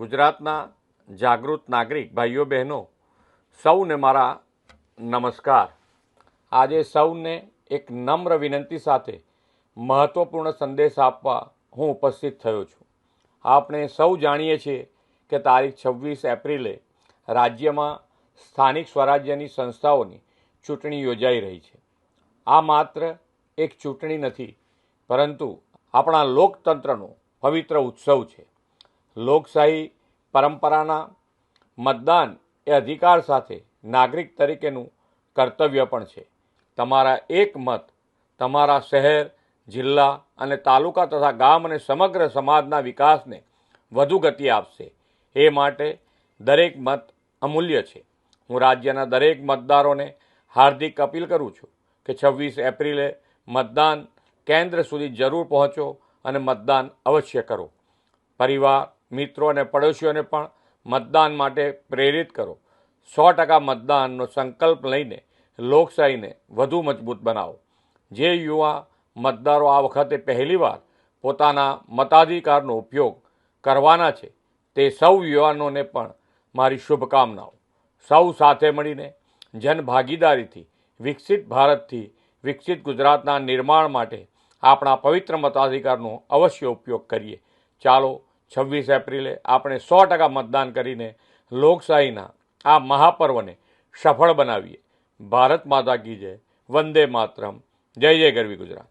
ગુજરાતના જાગૃત નાગરિક ભાઈઓ બહેનો સૌને મારા નમસ્કાર। આજે સૌને એક નમ્ર વિનંતી સાથે મહત્વપૂર્ણ સંદેશ આપવા હું ઉપસ્થિત થયો છું। આપણે સૌ જાણીએ છીએ કે તારીખ 26 એપ્રિલે રાજ્યમાં સ્થાનિક સ્વરાજ્યની સંસ્થાઓની ચૂંટણી યોજાઈ રહી છે। આ માત્ર એક ચૂંટણી નથી, પરંતુ આપણા લોકતંત્રનો પવિત્ર ઉત્સવ છે। લોકશાહી પરંપરાના મતદાન એ અધિકાર સાથે નાગરિક તરીકેનું કર્તવ્ય પણ છે। તમારા એક મત તમારા શહેર, જિલ્લા અને તાલુકા તથા ગામ અને સમગ્ર સમાજના વિકાસને વધુ ગતિ આપશે। એ માટે દરેક મત અમૂલ્ય છે। હું રાજ્યના દરેક મતદારોને હાર્દિક અપીલ કરું છું કે 26 એપ્રિલે મતદાન કેન્દ્ર સુધી જરૂર પહોંચો અને મતદાન અવશ્ય કરો। પરિવાર, મિત્રો અને પડોશીઓને પણ મતદાન માટે પ્રેરિત કરો। 100% મતદાનનો સંકલ્પ લઈને લોકશાહીને વધુ મજબૂત બનાવો। જે યુવા મતદારો આ વખતે પહેલીવાર પોતાના મતાધિકારનો ઉપયોગ કરવાના છે, તે સૌ યુવાનોને પણ મારી શુભકામનાઓ। સૌ સાથે મળીને જનભાગીદારીથી વિકસિત ભારતથી વિકસિત ગુજરાતના નિર્માણ માટે આપણા પવિત્ર મતાધિકારનો અવશ્ય ઉપયોગ કરીએ। ચાલો 26 એપ્રિલે આપણે 100% મતદાન કરીને લોકશાહીના આ મહાપર્વને સફળ બનાવીએ। ભારત માતા કી જય, વંદે માતરમ, જય જય ગરવી ગુજરાત।